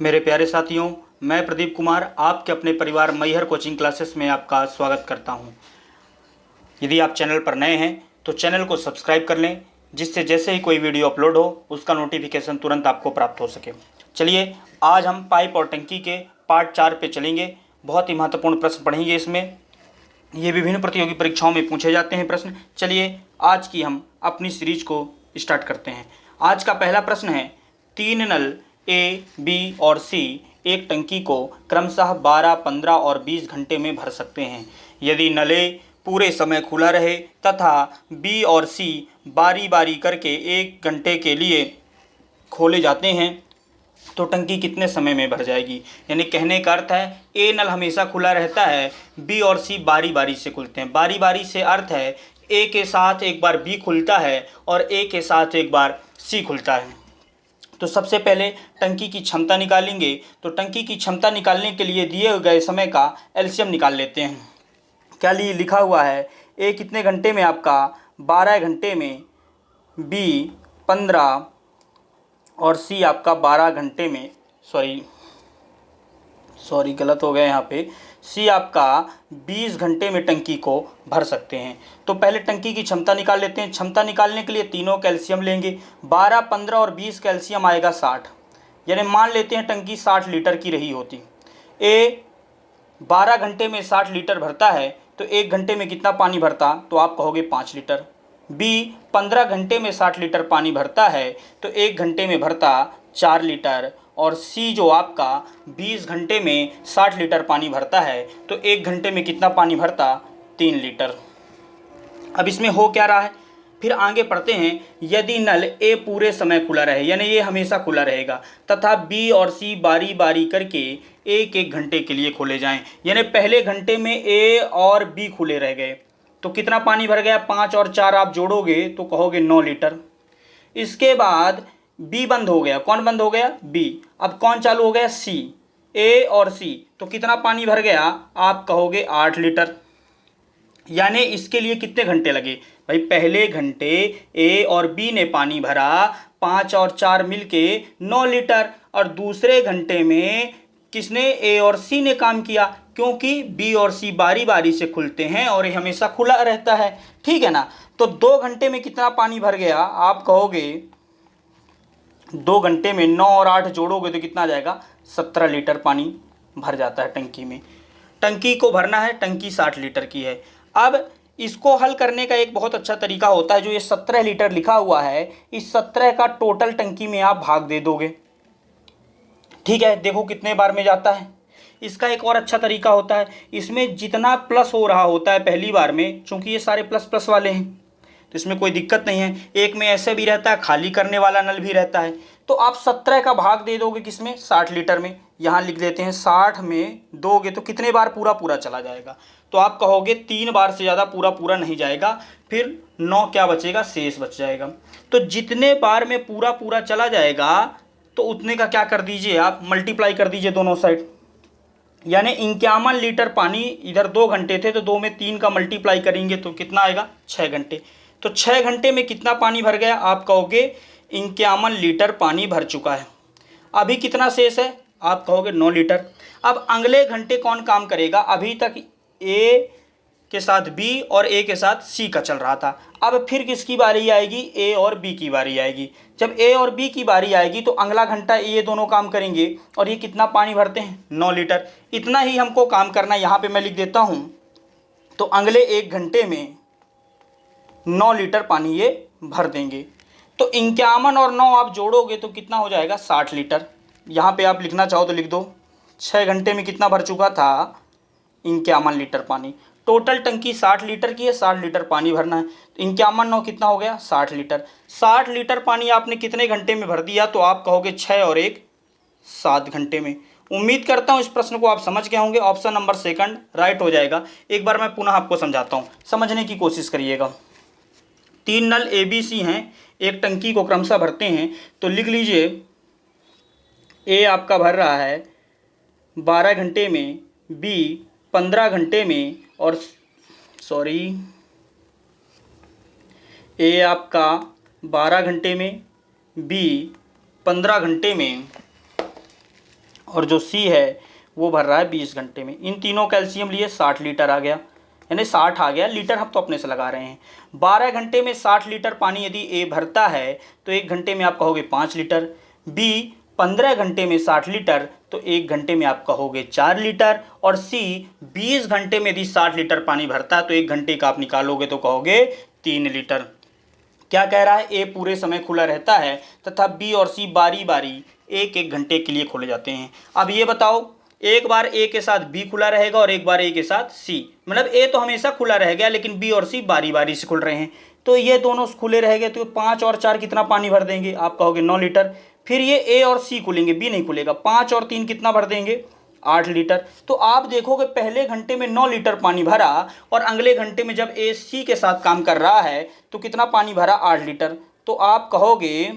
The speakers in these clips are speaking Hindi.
मेरे प्यारे साथियों, मैं प्रदीप कुमार आपके अपने परिवार मैहर कोचिंग क्लासेस में आपका स्वागत करता हूं। यदि आप चैनल पर नए हैं तो चैनल को सब्सक्राइब कर लें, जिससे जैसे ही कोई वीडियो अपलोड हो उसका नोटिफिकेशन तुरंत आपको प्राप्त हो सके। चलिए, आज हम पाइप और टंकी के पार्ट 4 पे चलेंगे। बहुत ही महत्वपूर्ण प्रश्न पढ़ेंगे इसमें। ये विभिन्न प्रतियोगी परीक्षाओं में पूछे जाते हैं प्रश्न। चलिए, आज की हम अपनी सीरीज को स्टार्ट करते हैं। आज का पहला प्रश्न है, 3 नल ए, बी और सी एक टंकी को क्रमशः 12, 15 और 20 घंटे में भर सकते हैं। यदि नल ए पूरे समय खुला रहे तथा बी और सी बारी बारी करके 1 घंटे के लिए खोले जाते हैं तो टंकी कितने समय में भर जाएगी। यानी कहने का अर्थ है, ए नल हमेशा खुला रहता है, बी और सी बारी बारी से खुलते हैं। बारी बारी से अर्थ है ए के साथ एक बार बी खुलता है और ए के साथ एक बार सी खुलता है। तो सबसे पहले टंकी की क्षमता निकालेंगे। तो टंकी की क्षमता निकालने के लिए दिए गए समय का एलसीएम निकाल लेते हैं। क्या लिखा हुआ है, ए कितने घंटे में आपका 12 घंटे में, बी 15 और सी आपका 12 घंटे में, सॉरी गलत हो गया यहाँ पे, सी आपका 20 घंटे में टंकी को भर सकते हैं। तो पहले टंकी की क्षमता निकाल लेते हैं। क्षमता निकालने के लिए तीनों कैल्शियम लेंगे। 12, 15 और 20 कैल्शियम आएगा 60। यानी मान लेते हैं टंकी 60 लीटर की रही होती। ए 12 घंटे में 60 लीटर भरता है तो 1 घंटे में कितना पानी भरता, तो आप कहोगे 5 लीटर। बी 15 घंटे में 60 लीटर पानी भरता है तो 1 घंटे में भरता 4 लीटर। और सी जो आपका 20 घंटे में 60 लीटर पानी भरता है तो 1 घंटे में कितना पानी भरता, 3 लीटर। अब इसमें हो क्या रहा है, फिर आगे पढ़ते हैं। यदि नल ए पूरे समय खुला रहे, यानी ये हमेशा खुला रहेगा, तथा बी और सी बारी बारी करके 1-1 घंटे के लिए खोले जाएं, यानी पहले घंटे में ए और बी खुले रह गए तो कितना पानी भर गया, 5 और 4 आप जोड़ोगे तो कहोगे 9 लीटर। इसके बाद बी बंद हो गया। कौन बंद हो गया, बी। अब कौन चालू हो गया, सी। ए और सी, तो कितना पानी भर गया, आप कहोगे 8 लीटर। यानी इसके लिए कितने घंटे लगे भाई, पहले घंटे ए और बी ने पानी भरा 5 और 4 मिलके 9 लीटर, और दूसरे घंटे में किसने, ए और सी ने काम किया, क्योंकि बी और सी बारी बारी से खुलते हैं और ये हमेशा खुला रहता है। ठीक है ना। तो 2 घंटे में कितना पानी भर गया, आप कहोगे 2 घंटे में 9 और 8 जोड़ोगे तो कितना आ जाएगा, 17 लीटर पानी भर जाता है टंकी में। टंकी को भरना है, टंकी 60 लीटर की है। अब इसको हल करने का एक बहुत अच्छा तरीका होता है। जो ये 17 लीटर लिखा हुआ है, इस 17 का टोटल टंकी में आप भाग दे दोगे। ठीक है, देखो कितने बार में जाता है। इसका एक और अच्छा तरीका होता है, इसमें जितना प्लस हो रहा होता है पहली बार में, चूंकि ये सारे प्लस प्लस वाले हैं तो इसमें कोई दिक्कत नहीं है। एक में ऐसे भी रहता है, खाली करने वाला नल भी रहता है। तो आप 17 का भाग दे दोगे किसमें, 60 लीटर में। यहाँ लिख देते हैं 60 में दोगे तो कितने बार पूरा पूरा चला जाएगा, तो आप कहोगे 3 बार से ज़्यादा पूरा पूरा नहीं जाएगा, फिर 9 क्या बचेगा, शेष बच जाएगा। तो जितने बार में पूरा पूरा चला जाएगा तो उतने का क्या कर दीजिए, आप मल्टीप्लाई कर दीजिए दोनों साइड। यानी 51 लीटर पानी, इधर 2 घंटे थे तो 2 में 3 का मल्टीप्लाई करेंगे तो कितना आएगा, 6 घंटे। तो 6 घंटे में कितना पानी भर गया, आप कहोगे 51 लीटर पानी भर चुका है। अभी कितना शेष है, आप कहोगे 9 लीटर। अब अगले घंटे कौन काम करेगा, अभी तक ए के साथ बी और ए के साथ सी का चल रहा था। अब फिर किसकी बारी आएगी, ए और बी की बारी आएगी। जब ए और बी की बारी आएगी तो अगला घंटा ये दोनों काम करेंगे और ये कितना पानी भरते हैं, 9 लीटर। इतना ही हमको काम करना है, यहाँ पे मैं लिख देता हूँ। तो अगले 1 घंटे में 9 लीटर पानी ये भर देंगे। तो 51 और 9 आप जोड़ोगे तो कितना हो जाएगा, 60 लीटर। यहाँ पे आप लिखना चाहो तो लिख दो। 6 घंटे में कितना भर चुका था, 51 लीटर पानी। टोटल टंकी 60 लीटर की है, 60 लीटर पानी भरना है। तो 51 9 कितना हो गया, 60 लीटर। 60 लीटर पानी आपने कितने घंटे में भर दिया, तो आप कहोगे 6 और 1 7 घंटे में। उम्मीद करता हूँ इस प्रश्न को आप समझ गए होंगे। ऑप्शन नंबर सेकंड राइट हो जाएगा। एक बार मैं पुनः आपको समझाता हूँ, समझने की कोशिश करिएगा। 3 नल ए बी सी हैं, एक टंकी को क्रमशः भरते हैं। तो लिख लीजिए, ए आपका भर रहा है 12 घंटे में, बी 15 घंटे में, और ए आपका 12 घंटे में, बी 15 घंटे में, और जो सी है वो भर रहा है 20 घंटे में। इन तीनों कैल्शियम लिए 60 लीटर आ गया, यानी 60 आ गया, लीटर हम तो अपने से लगा रहे हैं। 12 घंटे में 60 लीटर पानी यदि ए भरता है तो 1 घंटे में आप कहोगे 5 लीटर। बी 15 घंटे में 60 लीटर तो 1 घंटे में आप कहोगे 4 लीटर। और सी 20 घंटे में यदि 60 लीटर पानी भरता है तो 1 घंटे का आप निकालोगे तो कहोगे 3 लीटर। क्या कह रहा है, ए पूरे समय खुला रहता है तथा बी और सी बारी बारी 1-1 घंटे के लिए खोले जाते हैं। अब ये बताओ, एक बार ए के साथ बी खुला रहेगा और एक बार ए के साथ सी, मतलब ए तो हमेशा खुला रह गया लेकिन बी और सी बारी बारी से खुल रहे हैं, तो ये दोनों खुले रह गए तो 5 और 4 कितना पानी भर देंगे, आप कहोगे 9 लीटर। फिर ये ए और सी खुलेंगे, बी नहीं खुलेगा, 5 और 3 कितना भर देंगे, 8 लीटर। तो आप देखोगे पहले घंटे में 9 लीटर पानी भरा और अगले घंटे में जब ए सी के साथ काम कर रहा है तो कितना पानी भरा, 8 लीटर। तो आप कहोगे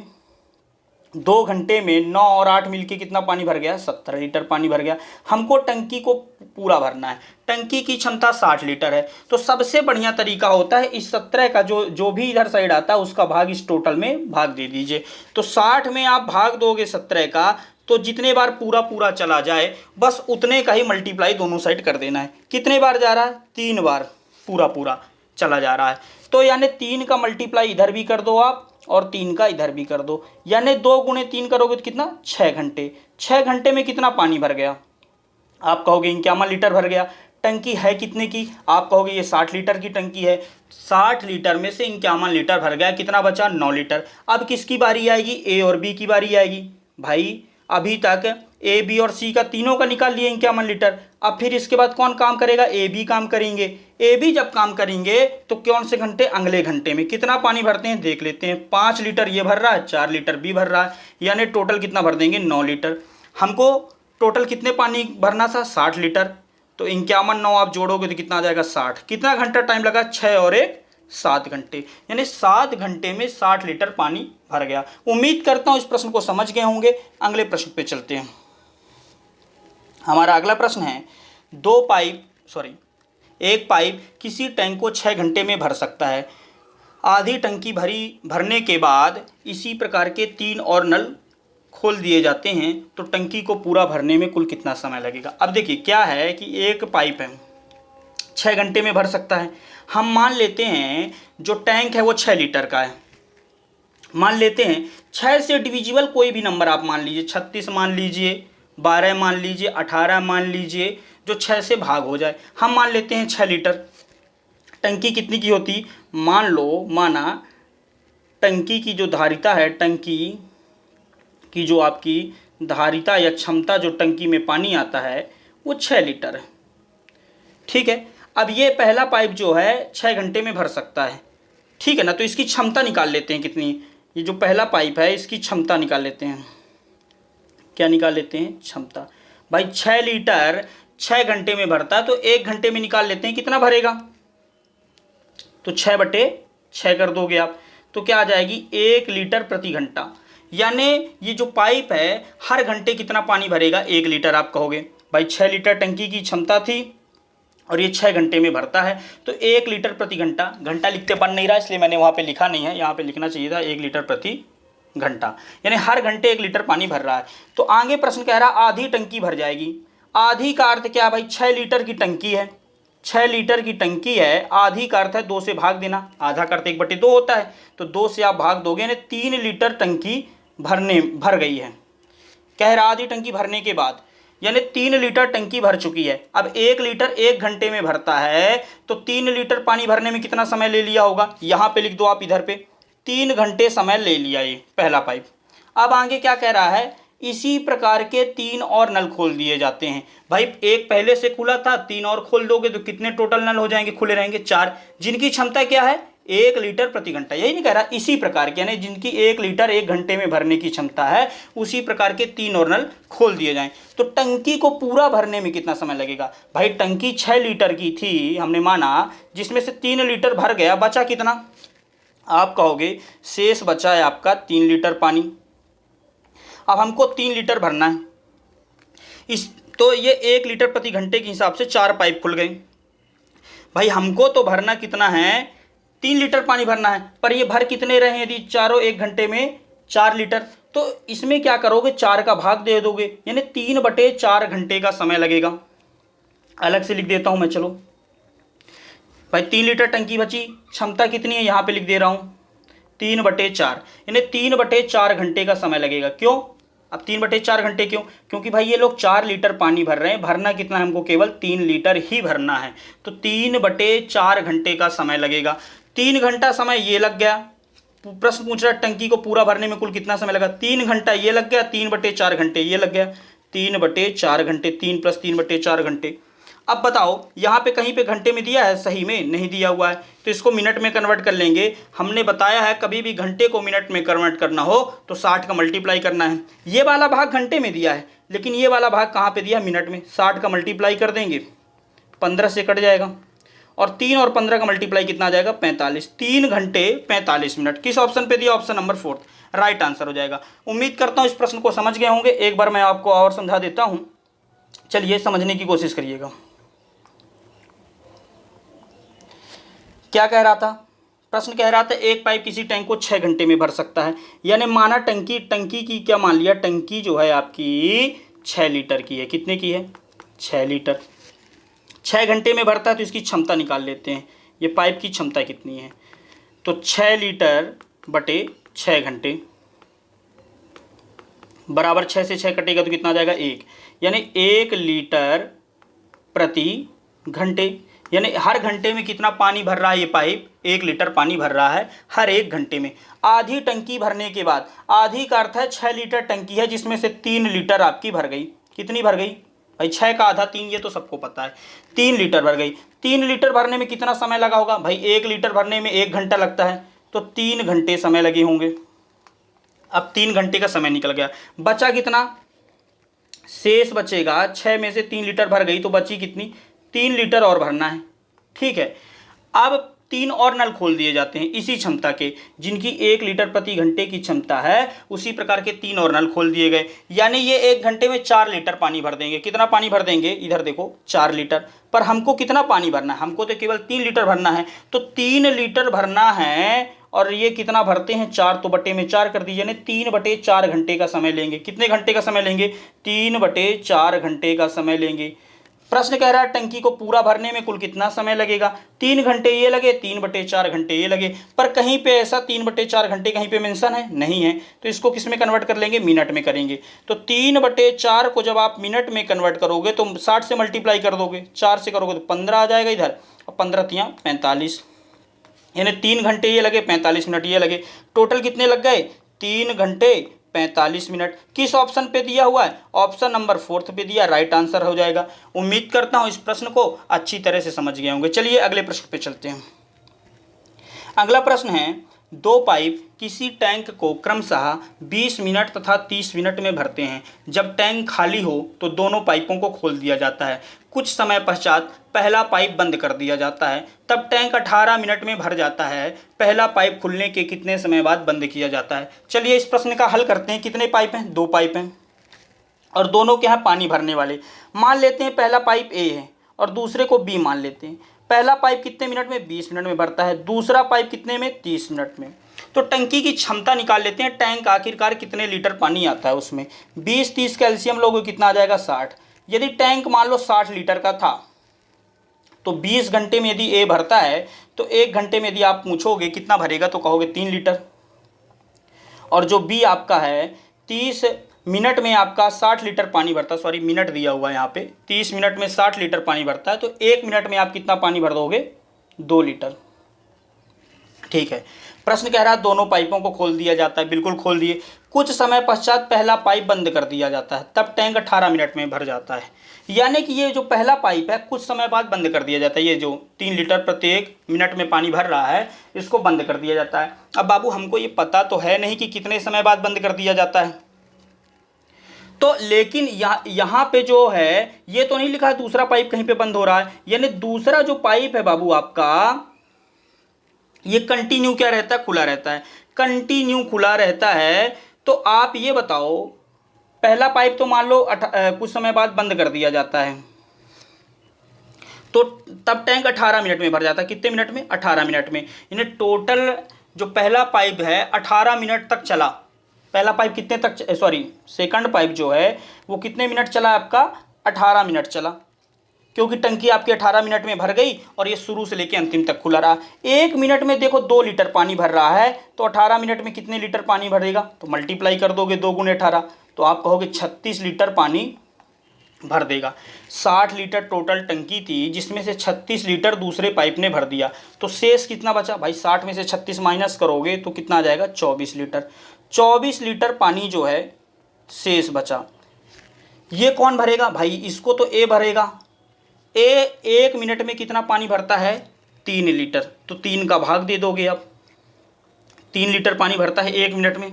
2 घंटे में 9 और 8 मिलके कितना पानी भर गया, 17 लीटर पानी भर गया। हमको टंकी को पूरा भरना है, टंकी की क्षमता 60 लीटर है, तो सबसे बढ़िया तरीका होता है इस 17 का जो भी इधर साइड आता है उसका भाग इस टोटल में भाग दे दीजिए। तो 60 में आप भाग दोगे 17 का तो जितने बार पूरा पूरा चला जाए बस उतने का ही मल्टीप्लाई दोनों साइड कर देना है। कितने बार जा रहा है, 3 बार पूरा पूरा चला जा रहा है, तो यानी 3 का मल्टीप्लाई इधर भी कर दो आप और 3 का इधर भी कर दो, यानी 2 गुणे 3 करोगे तो कितना, 6 घंटे। 6 घंटे में कितना पानी भर गया, आप कहोगे 51 लीटर भर गया। टंकी है कितने की, आप कहोगे ये 60 लीटर की टंकी है, 60 लीटर में से 51 लीटर भर गया, कितना बचा, 9 लीटर। अब किसकी बारी आएगी, ए और बी की बारी आएगी। भाई अभी तक ए बी और सी का तीनों का निकाल लिए 51 लीटर, अब फिर इसके बाद कौन काम करेगा, ए बी काम करेंगे। ए बी जब काम करेंगे तो कौन से घंटे, अगले घंटे में कितना पानी भरते हैं देख लेते हैं। 5 लीटर ये भर रहा है, 4 लीटर बी भर रहा है, यानी टोटल कितना भर देंगे, 9 लीटर। हमको टोटल कितने पानी भरना था, 60 लीटर, तो 51 9 आप जोड़ोगे तो कितना आ जाएगा, 60। कितना घंटा टाइम लगा, 6 और 1 7 घंटे, यानी 7 घंटे में 60 लीटर पानी भर गया। उम्मीद करता हूं इस प्रश्न को समझ गए होंगे। अगले प्रश्न पे चलते हैं। हमारा अगला प्रश्न है, एक पाइप किसी टैंक को 6 घंटे में भर सकता है। आधी टंकी भरने के बाद इसी प्रकार के 3 और नल खोल दिए जाते हैं तो टंकी को पूरा भरने में कुल कितना समय लगेगा। अब देखिए क्या है कि एक पाइप है 6 घंटे में भर सकता है। हम मान लेते हैं जो टैंक है वो 6 लीटर का है, मान लेते हैं 6 से डिविजिबल कोई भी नंबर आप मान लीजिए, 36 मान लीजिए, 12 मान लीजिए, 18 मान लीजिए, जो 6 से भाग हो जाए। हम मान लेते हैं 6 लीटर। टंकी कितनी की होती, माना टंकी की जो धारिता है, टंकी की जो आपकी धारिता या क्षमता जो टंकी में पानी आता है वो 6 लीटर है, ठीक है। अब ये पहला पाइप जो है 6 घंटे में भर सकता है, ठीक है ना, तो इसकी क्षमता निकाल लेते हैं कितनी। ये जो पहला पाइप है इसकी क्षमता निकाल लेते हैं, क्या निकाल लेते हैं, क्षमता। भाई 6 लीटर 6 घंटे में भरता है तो 1 घंटे में निकाल लेते हैं कितना भरेगा, तो 6/6 कर दोगे आप तो क्या आ जाएगी, 1 लीटर प्रति घंटा। यानी ये जो पाइप है हर घंटे कितना पानी भरेगा, 1 लीटर। आप कहोगे भाई 6 लीटर टंकी की क्षमता थी और ये 6 घंटे में भरता है तो 1 लीटर प्रति घंटा। घंटा लिखते बन नहीं रहा इसलिए मैंने वहाँ पे लिखा नहीं है, यहाँ पे लिखना चाहिए था 1 लीटर प्रति घंटा, यानी हर घंटे 1 लीटर पानी भर रहा है। तो आगे प्रश्न कह रहा आधी टंकी भर जाएगी। आधी का अर्थ क्या है भाई, 6 लीटर की टंकी है, 6 लीटर की टंकी है, आधी का अर्थ है 2 से भाग देना, आधा का अर्थ 1/2 होता है, तो 2 से आप भाग दोगे यानी 3 लीटर टंकी भर गई है। कह रहा आधी टंकी भरने के बाद, यानी 3 लीटर टंकी भर चुकी है। अब 1 लीटर 1 घंटे में भरता है तो 3 लीटर पानी भरने में कितना समय ले लिया होगा, यहाँ पे लिख दो आप, इधर पे 3 घंटे समय ले लिया ये पहला पाइप। अब आगे क्या कह रहा है, इसी प्रकार के 3 और नल खोल दिए जाते हैं। भाई एक पहले से खुला था, 3 और खोल दोगे तो कितने टोटल नल हो जाएंगे, खुले रहेंगे 4, जिनकी क्षमता क्या है, 1 लीटर प्रति घंटा। यही नहीं कह रहा, इसी प्रकार के, यानी जिनकी 1 लीटर 1 घंटे में भरने की क्षमता है उसी प्रकार के 3 और नल खोल दिए जाएं तो टंकी को पूरा भरने में कितना समय लगेगा। भाई टंकी 6 लीटर की थी हमने माना, जिसमें से 3 लीटर भर गया, बचा कितना, आप कहोगे शेष बचा है आपका 3 लीटर पानी। अब हमको 3 लीटर भरना है तो ये 1 लीटर प्रति घंटे के हिसाब से 4 पाइप खुल गए। भाई हमको तो भरना कितना है, 3 लीटर पानी भरना है, पर ये भर कितने रहे, यदि चारों 1 घंटे में 4 लीटर, तो इसमें क्या करोगे, 4 का भाग दे दोगे, यानी 3/4 घंटे का समय लगेगा। अलग से लिख देता हूं मैं, चलो भाई 3 लीटर टंकी बची, क्षमता कितनी है यहाँ पे लिख दे रहा हूँ 3/4, यानी 3/4 घंटे का समय लगेगा। क्यों, अब 3/4 घंटे क्यों, क्योंकि भाई ये लोग 4 लीटर पानी भर रहे हैं, भरना कितना है हमको, केवल 3 लीटर ही भरना है, तो 3/4 घंटे का समय लगेगा। 3 घंटा समय ये लग गया, प्रश्न पूछ रहा है टंकी को पूरा भरने में कुल कितना समय लगा, 3 घंटा ये लग गया, 3/4 घंटे ये लग गया, 3/4 घंटे, 3 + 3/4 घंटे। अब बताओ यहाँ पे कहीं पे घंटे में दिया है, सही में नहीं दिया हुआ है, तो इसको मिनट में कन्वर्ट कर लेंगे। हमने बताया है कभी भी घंटे को मिनट में कन्वर्ट करना हो तो 60 का मल्टीप्लाई करना है। ये वाला भाग घंटे में दिया है, लेकिन ये वाला भाग कहाँ पे दिया, मिनट में। 60 का मल्टीप्लाई कर देंगे, 15 से कट जाएगा, और 3 और 15 का मल्टीप्लाई कितना आ जाएगा, 45। 3 घंटे 45 मिनट। किस ऑप्शन पे दिया, ऑप्शन नंबर 4 राइट आंसर हो जाएगा। उम्मीद करता हूँ इस प्रश्न को समझ गए होंगे। एक बार मैं आपको और समझा देता हूँ, चलिए समझने की कोशिश करिएगा। क्या कह रहा था, प्रश्न कह रहा था एक पाइप किसी टैंक को 6 घंटे में भर सकता है, यानी माना टंकी की क्या मान लिया, टंकी जो है आपकी 6 लीटर की है। कितने की है, 6 लीटर। 6 घंटे में भरता है तो इसकी क्षमता निकाल लेते हैं, ये पाइप की क्षमता कितनी है। तो 6 लीटर बटे 6 घंटे बराबर 6 से 6 कटेगा तो कितना आ जाएगा, 1, यानी 1 लीटर प्रति घंटे, यानी हर घंटे में कितना पानी भर रहा है ये पाइप, 1 लीटर पानी भर रहा है हर 1 घंटे में। आधी टंकी भरने के बाद, आधी का अर्थ है 6 लीटर टंकी है जिसमें से 3 लीटर आपकी भर गई। कितनी भर गई भाई, 6 का आधा 3, ये तो सबको पता है, 3 लीटर भर गई। 3 लीटर भरने में कितना समय लगा होगा भाई, 1 लीटर भरने में 1 घंटा लगता है, तो 3 घंटे समय लगे होंगे। अब 3 घंटे का समय निकल गया, बचा कितना, शेष बचेगा। 6 में से 3 लीटर भर गई तो बची कितनी, 3 लीटर और भरना है। ठीक है, अब 3 और नल खोल दिए जाते हैं इसी क्षमता के, जिनकी 1 लीटर प्रति घंटे की क्षमता है, उसी प्रकार के 3 और नल खोल दिए गए, यानी ये 1 घंटे में 4 लीटर पानी भर देंगे। कितना पानी भर देंगे, इधर देखो 4 लीटर, पर हमको कितना पानी भरना है, हमको तो केवल 3 लीटर भरना है, तो 3 लीटर भरना है, और ये कितना भरते हैं 4, तो बटे में 4 कर दीजिए, यानी 3/4 घंटे का समय लेंगे। कितने घंटे का समय लेंगे, 3/4 घंटे का समय लेंगे। प्रश्न कह रहा है टंकी को पूरा भरने में कुल कितना समय लगेगा, 3 घंटे ये लगे, 3/4 घंटे ये लगे, पर कहीं पे ऐसा 3/4 घंटे कहीं पे मेंशन है नहीं है, तो इसको किस में कन्वर्ट कर लेंगे, मिनट में करेंगे। तो 3/4 को जब आप मिनट में कन्वर्ट करोगे तो 60 से मल्टीप्लाई कर दोगे, 4 से करोगे तो 15 आ जाएगा इधर, और 15 × 3 = 45, यानी 3 घंटे ये लगे, 45 मिनट ये लगे, टोटल कितने लग गए, 3 घंटे 45 मिनट। किस ऑप्शन पे दिया हुआ है, ऑप्शन नंबर 4 पे दिया, राइट आंसर हो जाएगा। उम्मीद करता हूं इस प्रश्न को अच्छी तरह से समझ गए होंगे। चलिए अगले प्रश्न पे चलते हैं। अगला प्रश्न है, 2 पाइप किसी टैंक को क्रमशः 20 मिनट तथा 30 मिनट में भरते हैं। जब टैंक खाली हो तो दोनों पाइपों को खोल दिया जाता है। कुछ समय पश्चात पहला पाइप बंद कर दिया जाता है, तब टैंक 18 मिनट में भर जाता है। पहला पाइप खुलने के कितने समय बाद बंद किया जाता है। चलिए इस प्रश्न का हल करते हैं। कितने पाइप हैं, 2 पाइप हैं, और दोनों के यहाँ पानी भरने वाले। मान लेते हैं पहला पाइप ए है और दूसरे को बी मान लेते हैं। पहला पाइप कितने मिनट में, 20 मिनट में भरता है, दूसरा पाइप कितने में, 30 मिनट में। तो टंकी की क्षमता निकाल लेते हैं, टैंक आखिरकार कितने लीटर पानी आता है उसमें। 20 30 कैल्शियम लोगे कितना आ जाएगा, 60। यदि टैंक मान लो 60 लीटर का था, तो 20 घंटे में यदि ए भरता है तो 1 घंटे में यदि आप पूछोगे कितना भरेगा तो कहोगे 3 लीटर। और जो बी आपका है 30 मिनट में आपका 60 लीटर पानी भरता है, सॉरी मिनट दिया हुआ है यहाँ पे, 30 मिनट में 60 लीटर पानी भरता है, तो 1 मिनट में आप कितना पानी भर दोगे, 2 लीटर। ठीक है, प्रश्न कह रहा है दोनों पाइपों को खोल दिया जाता है, बिल्कुल खोल दिए। कुछ समय पश्चात पहला पाइप बंद कर दिया जाता है, तब टैंक 18 मिनट में भर जाता है। यानी कि ये जो पहला पाइप है कुछ समय बाद बंद कर दिया जाता है, ये जो 3 लीटर प्रत्येक मिनट में पानी भर रहा है इसको बंद कर दिया जाता है। अब बाबू हमको ये पता तो है नहीं कि कितने समय बाद बंद कर दिया जाता है, तो लेकिन यहाँ पे जो है ये तो नहीं लिखा है दूसरा पाइप कहीं पे बंद हो रहा है, यानी दूसरा जो पाइप है बाबू आपका ये कंटिन्यू क्या रहता है, खुला रहता है। कंटिन्यू खुला रहता है, तो आप ये बताओ पहला पाइप तो मान लो कुछ समय बाद बंद कर दिया जाता है, तो तब टैंक 18 मिनट में भर जाता है। कितने मिनट में, 18 मिनट में। यानी टोटल जो पहला पाइप है 18 मिनट तक चला, पहला पाइप कितने तक, सॉरी सेकंड पाइप जो है वो कितने मिनट चला आपका, 18 मिनट चला, क्योंकि टंकी आपकी 18 मिनट में भर गई और ये शुरू से लेके अंतिम तक खुला रहा। 1 मिनट में देखो 2 लीटर पानी भर रहा है, तो 18 मिनट में कितने लीटर पानी भरेगा, तो मल्टीप्लाई कर दोगे 2 गुणे 18, तो आप कहोगे 36 लीटर पानी भर देगा। 60 लीटर टोटल टंकी थी, जिसमें से 36 लीटर दूसरे पाइप ने भर दिया, तो शेष कितना बचा भाई, 60 में से 36 माइनस करोगे तो कितना आ जाएगा, 24 लीटर। 24 लीटर पानी जो है शेष बचा। ये कौन भरेगा भाई, इसको तो ए भरेगा। ए 1 मिनट में कितना पानी भरता है, 3 लीटर, तो 3 का भाग दे दोगे आप। 3 लीटर पानी भरता है 1 मिनट में,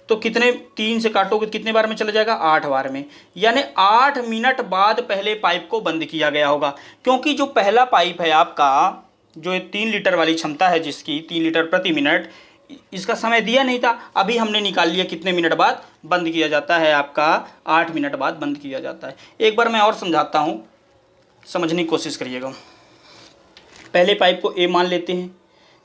तो कितने, 3 से काटोगे तो कितने बार में चला जाएगा, 8 बार में, यानी 8 मिनट बाद पहले पाइप को बंद किया गया होगा। क्योंकि जो पहला पाइप है आपका, जो 3 लीटर वाली क्षमता है जिसकी 3 लीटर प्रति मिनट, इसका समय दिया नहीं था, अभी हमने निकाल लिया कितने मिनट बाद बंद किया जाता है, आपका 8 मिनट बाद बंद किया जाता है। एक बार मैं और समझाता हूँ, समझने की कोशिश करिएगा। पहले पाइप को ए मान लेते हैं,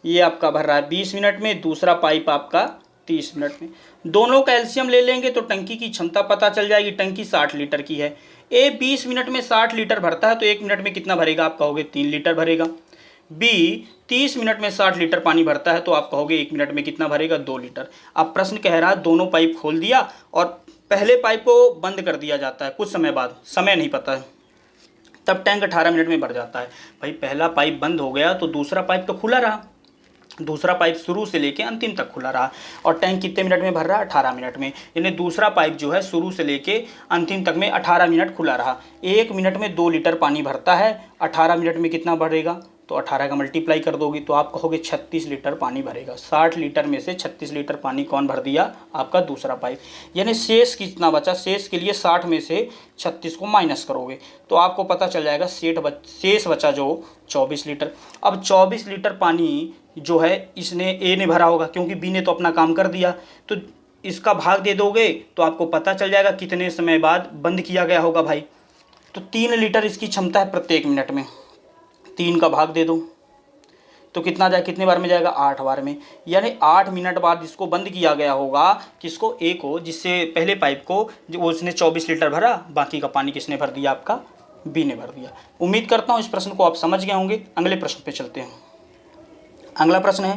ये आपका भर रहा है 20 मिनट में, दूसरा पाइप आपका 30 मिनट में। दोनों का एलसीएम ले लेंगे तो टंकी की क्षमता पता चल जाएगी। टंकी 60 लीटर की है, ए 20 मिनट में 60 लीटर भरता है, तो 1 मिनट में कितना भरेगा, आप कहोगे 3 लीटर भरेगा। बी 30 मिनट में 60 लीटर पानी भरता है, तो आप कहोगे 1 मिनट में कितना भरेगा, 2 लीटर। अब प्रश्न कह रहा है दोनों पाइप खोल दिया और पहले पाइप को बंद कर दिया जाता है, कुछ समय बाद, समय नहीं पता है, तब टैंक 18 मिनट में भर जाता है। भाई पहला पाइप बंद हो गया तो दूसरा पाइप तो खुला रहा, दूसरा पाइप शुरू से लेके अंतिम तक खुला रहा, और टैंक कितने मिनट में भर रहा है, 18 मिनट में, यानी दूसरा पाइप जो है शुरू से लेके अंतिम तक में 18 मिनट खुला रहा। 1 मिनट में 2 लीटर पानी भरता है, 18 मिनट में कितना भरेगा, तो 18 का मल्टीप्लाई कर दोगे तो आप कहोगे 36 लीटर पानी भरेगा। 60 लीटर में से 36 लीटर पानी कौन भर दिया, आपका दूसरा पाइप। यानी शेष कितना बचा, शेष के लिए 60 में से 36 को माइनस करोगे तो आपको पता चल जाएगा शेष बचा जो 24 लीटर। अब 24 लीटर पानी जो है इसने ए ने भरा होगा, क्योंकि बी ने तो अपना काम कर दिया, तो इसका भाग दे दोगे तो आपको पता चल जाएगा कितने समय बाद बंद किया गया होगा भाई। तो 3 लीटर इसकी क्षमता है प्रत्येक मिनट में, 3 का भाग दे दो तो कितना जाए, कितने बार में जाएगा, 8 बार में, यानी 8 मिनट बाद इसको बंद किया गया होगा, किसको, ए को, जिससे पहले पाइप को जो उसने 24 लीटर भरा, बाकी का पानी किसने भर दिया, आपका बी ने भर दिया। उम्मीद करता हूँ इस प्रश्न को आप समझ गए होंगे। अगले प्रश्न पे चलते हैं। अगला प्रश्न है,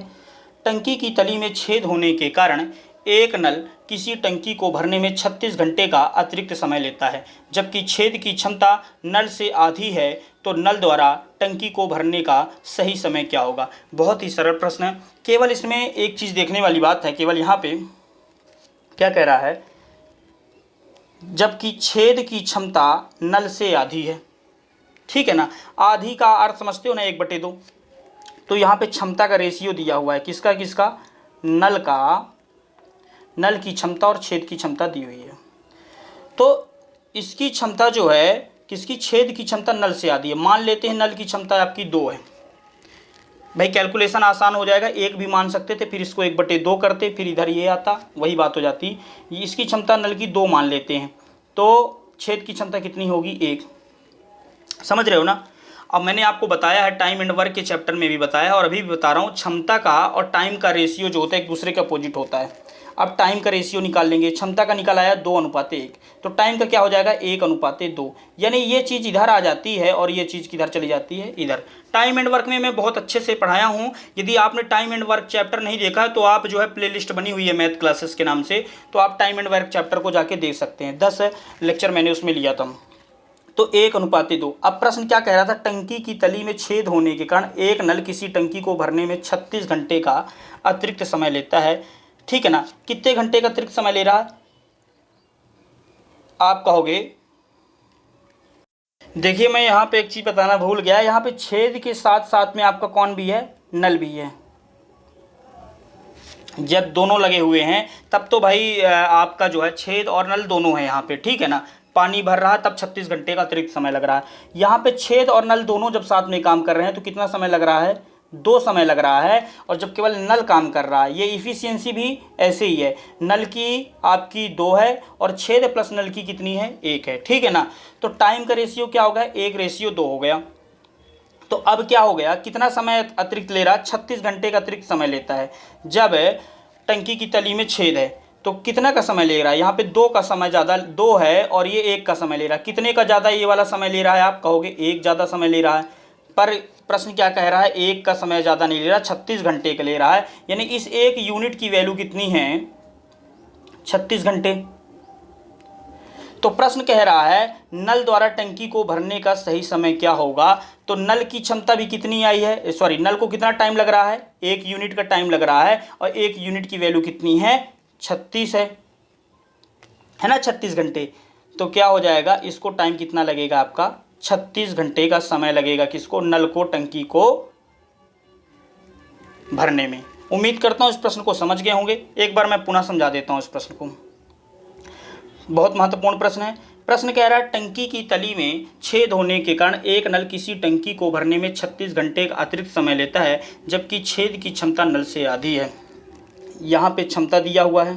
टंकी की तली में छेद होने के कारण एक नल किसी टंकी को भरने में 36 घंटे का अतिरिक्त समय लेता है, जबकि छेद की क्षमता नल से आधी है, तो नल द्वारा टंकी को भरने का सही समय क्या होगा। बहुत ही सरल प्रश्न है, केवल इसमें एक चीज़ देखने वाली बात है, केवल यहाँ पे क्या कह रहा है, जबकि छेद की क्षमता नल से आधी है, ठीक है ना। आधी का अर्थ समझते हो ना, 1/2, तो यहाँ पे क्षमता का रेशियो दिया हुआ है, किसका किसका, नल का, नल की क्षमता और छेद की क्षमता दी हुई है। तो इसकी क्षमता जो है किसकी, छेद की क्षमता नल से आधी है। मान लेते हैं नल की क्षमता आपकी 2 है, भाई कैलकुलेशन आसान हो जाएगा, 1 भी मान सकते थे, फिर इसको 1/2 करते, फिर इधर ये आता, वही बात हो जाती। इसकी क्षमता नल की 2 मान लेते हैं, तो छेद की क्षमता कितनी होगी, 1। समझ रहे हो ना। अब मैंने आपको बताया है, टाइम एंड वर्क के चैप्टर में भी बताया है और अभी भी बता रहा हूँ, क्षमता का और टाइम का रेशियो जो होता है एक दूसरे के अपोजिट होता है। अब टाइम का रेशियो निकाल लेंगे, क्षमता का निकाल आया 2:1, तो टाइम का क्या हो जाएगा, 1:2, यानी ये चीज़ इधर आ जाती है और ये चीज़ किधर चली जाती है, इधर। टाइम एंड वर्क में मैं बहुत अच्छे से पढ़ाया हूँ, यदि आपने टाइम एंड वर्क चैप्टर नहीं देखा है तो आप जो है प्लेलिस्ट बनी हुई है मैथ क्लासेस के नाम से, तो आप टाइम एंड वर्क चैप्टर को जाके देख सकते हैं, 10 लेक्चर मैंने उसमें लिया था। तो 1:2। अब प्रश्न क्या कह रहा था, टंकी की तली में छेद होने के कारण एक नल किसी टंकी को भरने में 36 घंटे का अतिरिक्त समय लेता है, ठीक है ना। कितने घंटे का अतिरिक्त समय ले रहा है, आप कहोगे, देखिए मैं यहाँ पे एक चीज़ बताना भूल गया, यहाँ पे छेद के साथ साथ में आपका कौन भी है, नल भी है। जब दोनों लगे हुए हैं तब तो भाई आपका जो है छेद और नल दोनों है यहाँ पे, ठीक है ना। पानी भर रहा है तब 36 घंटे का अतिरिक्त समय लग रहा है। यहाँ पे छेद और नल दोनों जब साथ में काम कर रहे हैं तो कितना समय लग रहा है, 2 समय लग रहा है। और जब केवल नल काम कर रहा है, ये इफ़िशियंसी भी ऐसे ही है, नल की आपकी 2 है और छेद प्लस नल की कितनी है, 1 है, ठीक है ना। तो टाइम का रेशियो क्या होगा, 1:2 हो गया। तो अब क्या हो गया, कितना समय अतिरिक्त ले रहा है, 36 घंटे का अतिरिक्त समय लेता है जब टंकी की तली में छेद है। तो कितना का समय ले रहा है, यहाँ पे 2 का समय ज़्यादा, 2 है और ये 1 का समय ले रहा है, कितने का ज़्यादा ये वाला समय ले रहा है, आप कहोगे 1 ज़्यादा समय ले रहा है। पर प्रश्न क्या कह रहा है, 1 का समय ज़्यादा नहीं ले रहा, 36 घंटे का ले रहा है, यानी इस 1 यूनिट की वैल्यू कितनी है, 36 घंटे। तो प्रश्न कह रहा है नल द्वारा टंकी को भरने का सही समय क्या होगा। तो नल की क्षमता भी कितनी आई है, सॉरी, नल को कितना टाइम लग रहा है, 1 यूनिट का टाइम लग रहा है और 1 यूनिट की वैल्यू कितनी है, 36 है ना, 36 घंटे। तो क्या हो जाएगा, इसको टाइम कितना लगेगा आपका, 36 घंटे का समय लगेगा, किसको, नल को, टंकी को भरने में। उम्मीद करता हूं इस प्रश्न को समझ गए होंगे। एक बार मैं पुनः समझा देता हूं इस प्रश्न को, बहुत महत्वपूर्ण प्रश्न है। प्रश्न कह रहा है टंकी की तली में छेद होने के कारण एक नल किसी टंकी को भरने में 36 घंटे का अतिरिक्त समय लेता है, जबकि छेद की क्षमता नल से आधी है। यहाँ पे क्षमता दिया हुआ है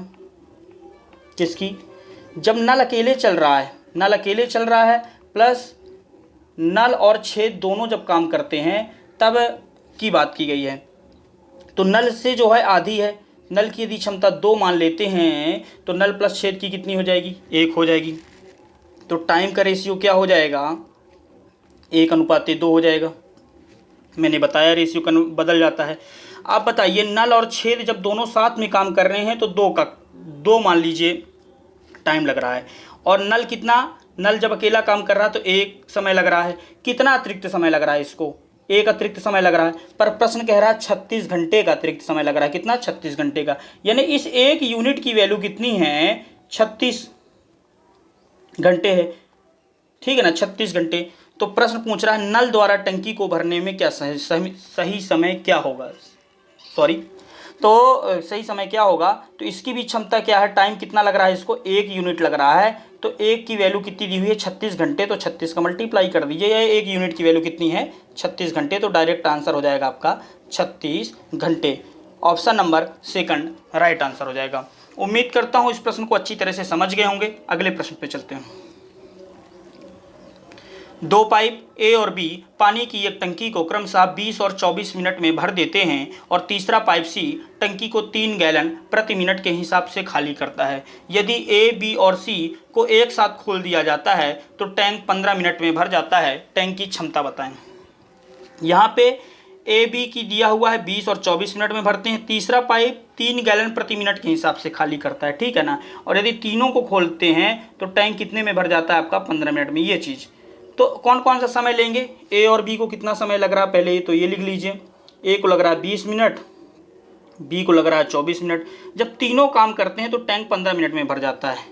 किसकी, जब नल अकेले चल रहा है, नल अकेले चल रहा है प्लस नल और छेद दोनों जब काम करते हैं तब की बात की गई है। तो नल से जो है आधी है, नल की यदि क्षमता 2 मान लेते हैं तो नल प्लस छेद की कितनी हो जाएगी, 1 हो जाएगी। तो टाइम का रेशियो क्या हो जाएगा, 1:2 हो जाएगा। मैंने बताया रेशियो का बदल जाता है। आप बताइए नल और छेद जब दोनों साथ में काम कर रहे हैं तो 2 मान लीजिए टाइम लग रहा है, और नल कितना, नल जब अकेला काम कर रहा है तो 1 समय लग रहा है, कितना अतिरिक्त समय लग रहा है, इसको 1 अतिरिक्त समय लग रहा है। पर प्रश्न कह रहा है 36 घंटे का अतिरिक्त समय लग रहा है, कितना, 36 घंटे का, यानी इस 1 यूनिट की वैल्यू कितनी है, 36 घंटे है, ठीक है ना, 36 घंटे। तो प्रश्न पूछ रहा है नल द्वारा टंकी को भरने में क्या सही समय क्या होगा, सॉरी, तो सही समय क्या होगा। तो इसकी भी क्षमता क्या है, टाइम कितना लग रहा है, इसको 1 यूनिट लग रहा है, तो 1 की वैल्यू कितनी दी हुई है, 36 घंटे, तो 36 का मल्टीप्लाई कर दीजिए, यह 1 यूनिट की वैल्यू कितनी है, 36 घंटे। तो डायरेक्ट आंसर हो जाएगा आपका 36 घंटे। Option number second right answer हो जाएगा। उम्मीद करता हूँ इस प्रश्न को अच्छी तरह से समझ गए होंगे। अगले प्रश्न पे चलते हैं। 2 पाइप ए और बी पानी की एक टंकी को क्रमशः 20 और 24 मिनट में भर देते हैं और तीसरा पाइप सी टंकी को 3 गैलन प्रति मिनट के हिसाब से खाली करता है। यदि ए, बी और सी को एक साथ खोल दिया जाता है तो टैंक 15 मिनट में भर जाता है। टैंक की क्षमता बताएं। यहाँ पे ए, बी की दिया हुआ है 20 और 24 मिनट में भरते हैं, तीसरा पाइप 3 गैलन प्रति मिनट के हिसाब से खाली करता है, ठीक है ना। और यदि तीनों को खोलते हैं तो टैंक कितने में भर जाता है आपका, 15 मिनट में। ये चीज़ तो कौन कौन सा समय लेंगे, ए और बी को कितना समय लग रहा है, पहले तो ये लिख लीजिए। ए को लग रहा है 20 मिनट, बी को लग रहा है 24 मिनट। जब तीनों काम करते हैं तो टैंक 15 मिनट में भर जाता है,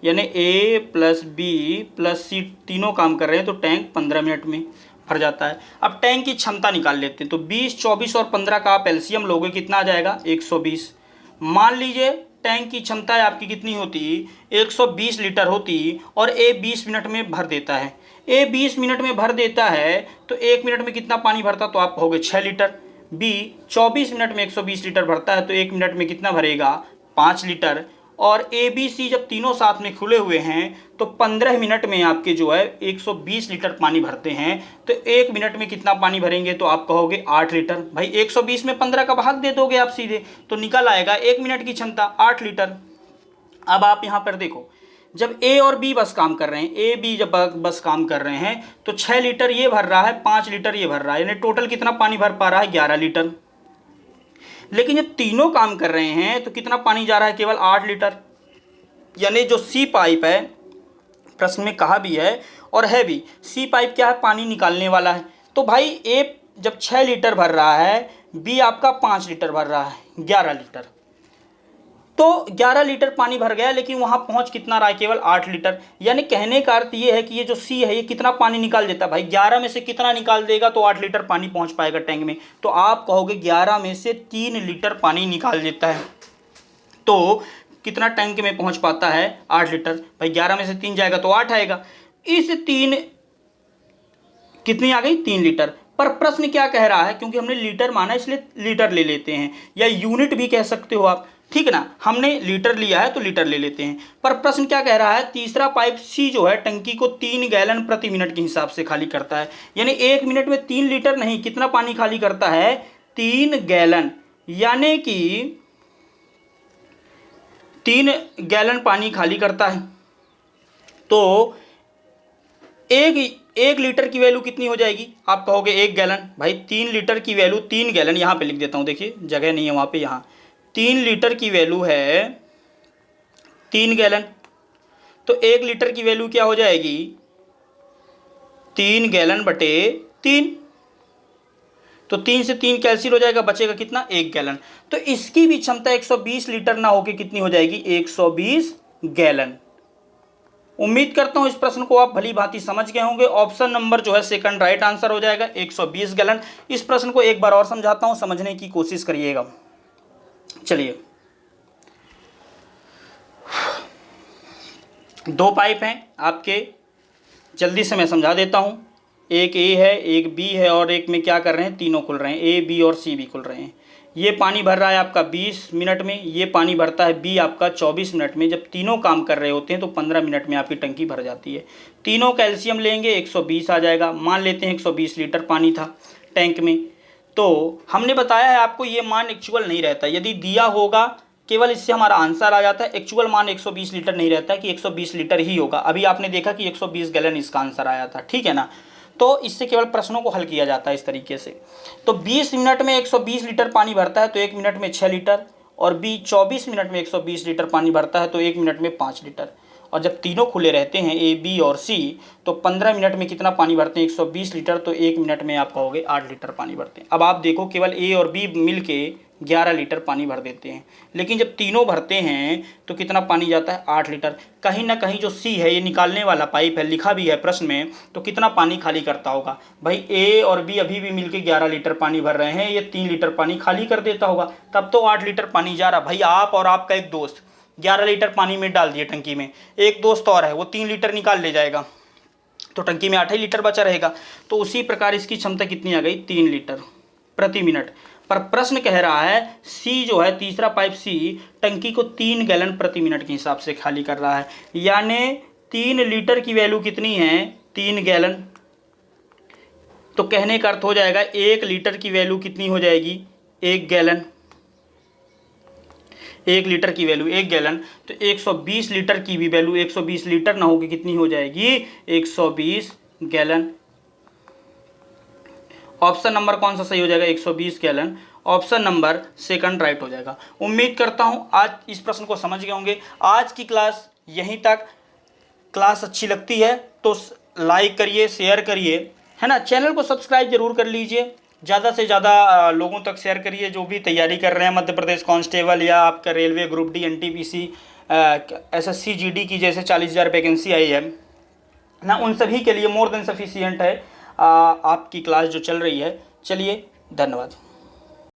यानी ए प्लस बी प्लस सी तीनों काम कर रहे हैं तो टैंक 15 मिनट में भर जाता है। अब टैंक की क्षमता निकाल लेते हैं। तो 20, 24 और 15 का आप एलसीएम लोगे, कितना आ जाएगा, 120। मान लीजिए टैंक की क्षमता आपकी कितनी होती, 120 लीटर होती, और ए 20 मिनट में भर देता है। ए 20 मिनट में भर देता है तो 1 मिनट में कितना पानी भरता, तो आप कहोगे 6 लीटर। बी 24 मिनट में 120 लीटर भरता है तो 1 मिनट में कितना भरेगा, 5 लीटर। और ए, बी, सी जब तीनों साथ में खुले हुए हैं तो 15 मिनट में आपके जो है 120 लीटर पानी भरते हैं, तो 1 मिनट में कितना पानी भरेंगे, तो आप कहोगे 8 लीटर। भाई 120 में 15 का भाग दे दोगे आप सीधे, तो निकल आएगा 1 मिनट की क्षमता 8 लीटर। अब आप यहाँ पर देखो, जब ए और बी बस काम कर रहे हैं, ए बी जब बस काम कर रहे हैं तो 6 लीटर ये भर रहा है, 5 लीटर ये भर रहा है, यानी टोटल कितना पानी भर पा रहा है, 11 लीटर। लेकिन जब तीनों काम कर रहे हैं तो कितना पानी जा रहा है, केवल 8 लीटर। यानी जो सी पाइप है, प्रश्न में कहा भी है और है भी, सी पाइप क्या है, पानी निकालने वाला है। तो भाई ए जब 6 लीटर भर रहा है, बी आपका 5 लीटर भर रहा है, 11 लीटर। तो 11 लीटर पानी भर गया, लेकिन वहाँ पहुँच कितना रहा है, केवल 8 लीटर। यानी कहने का अर्थ ये है कि ये जो सी है ये कितना पानी निकाल देता है, भाई 11 में से कितना निकाल देगा, तो 8 लीटर पानी पहुँच पाएगा टैंक में। तो आप कहोगे 11 में से 3 लीटर पानी निकाल देता है, तो कितना टैंक में पहुँच पाता है, 8 लीटर। भाई 11 में से 3 जाएगा तो 8 आएगा। इस 3 कितनी आ गई, 3 लीटर। पर प्रश्न क्या कह रहा है, क्योंकि हमने लीटर माना इसलिए लीटर ले लेते हैं, या यूनिट भी कह सकते हो आप, ठीक है ना। हमने लीटर लिया है तो लीटर ले लेते हैं। पर प्रश्न क्या कह रहा है, तीसरा पाइप सी जो है टंकी को 3 गैलन प्रति मिनट के हिसाब से खाली करता है। यानी 1 मिनट में 3 लीटर नहीं, कितना पानी खाली करता है, 3 गैलन। यानी कि 3 गैलन पानी खाली करता है, तो एक लीटर की वैल्यू कितनी हो जाएगी? आप कहोगे 1 गैलन। भाई 3 लीटर की वैल्यू, 3 गैलन यहाँ पे लिख देता हूँ, देखिए जगह नहीं है वहाँ पे, यहाँ 3 लीटर की वैल्यू है 3 गैलन, तो 1 लीटर की वैल्यू क्या हो जाएगी? 3 गैलन बटे 3, तो 3 से 3 कैंसिल हो जाएगा, बचेगा कितना? 1 गैलन। तो इसकी भी क्षमता 120 लीटर ना होके कितनी हो जाएगी? 120 गैलन। उम्मीद करता हूं इस प्रश्न को आप भली भांति समझ गए होंगे। ऑप्शन नंबर जो है सेकंड राइट आंसर हो जाएगा, 120 गैलन। इस प्रश्न को एक बार और समझाता हूं, समझने की कोशिश करिएगा। चलिए, 2 पाइप हैं आपके, जल्दी से मैं समझा देता हूं। एक ए है, एक बी है, और एक में क्या कर रहे हैं? तीनों खुल रहे हैं, ए बी और सी भी खुल रहे हैं। ये पानी भर रहा है आपका 20 मिनट में, ये पानी भरता है बी आपका 24 मिनट में। जब तीनों काम कर रहे होते हैं तो 15 मिनट में आपकी टंकी भर जाती है। तीनों कैल्शियम लेंगे, 120 आ जाएगा। मान लेते हैं 120 लीटर पानी था टैंक में, तो हमने बताया है आपको ये मान एक्चुअल नहीं रहता। यदि दिया होगा केवल इससे हमारा आंसर आ जाता है, एक्चुअल मान 120 लीटर नहीं रहता है कि 120 लीटर ही होगा। अभी आपने देखा कि 120 गैलन इसका आंसर आया था, ठीक है ना। तो इससे केवल प्रश्नों को हल किया जाता है इस तरीके से। तो 20 मिनट में 120 लीटर पानी भरता है तो 1 मिनट में 6 लीटर, और बी 24 मिनट में 120 लीटर पानी भरता है तो 1 मिनट में 5 लीटर। और जब तीनों खुले रहते हैं ए बी और सी, तो 15 मिनट में कितना पानी भरते हैं? 120 लीटर, तो 1 मिनट में आप कहोगे 8 लीटर पानी भरते हैं। अब आप देखो केवल ए और बी मिल के 11 लीटर पानी भर देते हैं, लेकिन जब तीनों भरते हैं तो कितना पानी जाता है? 8 लीटर। कहीं ना कहीं जो सी है, ये निकालने वाला पाइप है, लिखा भी है प्रश्न में, तो कितना पानी खाली करता होगा? भाई ए और बी अभी भी मिलके 11 लीटर पानी भर रहे हैं, ये 3 लीटर पानी खाली कर देता होगा, तब तो 8 लीटर पानी जा रहा। भाई आप और आपका एक दोस्त 11 लीटर पानी में डाल दिए टंकी में, एक दोस्त और है वो 3 लीटर निकाल ले जाएगा, तो टंकी में 8 ही लीटर बचा रहेगा। तो उसी प्रकार इसकी क्षमता कितनी आ गई? 3 लीटर प्रति मिनट। पर प्रश्न कह रहा है सी जो है, तीसरा पाइप सी, टंकी को 3 गैलन प्रति मिनट के हिसाब से खाली कर रहा है। यानी 3 लीटर की वैल्यू कितनी है? 3 गैलन। तो कहने का अर्थ हो जाएगा 1 लीटर की वैल्यू कितनी हो जाएगी? 1 गैलन। 1 लीटर की वैल्यू 1 गैलन, तो 120 लीटर की भी वैल्यू 120 लीटर ना होगी, कितनी हो जाएगी? 120 गैलन। ऑप्शन नंबर कौन सा सही हो जाएगा? 120 gallon. Option number second right हो जाएगा। उम्मीद करता हूं आज इस प्रश्न को समझ गए होंगे। आज की क्लास यहीं तक। क्लास अच्छी लगती है तो लाइक करिए, शेयर करिए, है ना। चैनल को सब्सक्राइब जरूर कर लीजिए, ज़्यादा से ज़्यादा लोगों तक शेयर करिए जो भी तैयारी कर रहे हैं, मध्य प्रदेश कांस्टेबल या आपका railway group D, NTPC, SSC GD की जैसे 40,000 वैकेंसी आई है ना, उन सभी के लिए मोर देन सफिशिएंट है आपकी क्लास जो चल रही है। चलिए, धन्यवाद।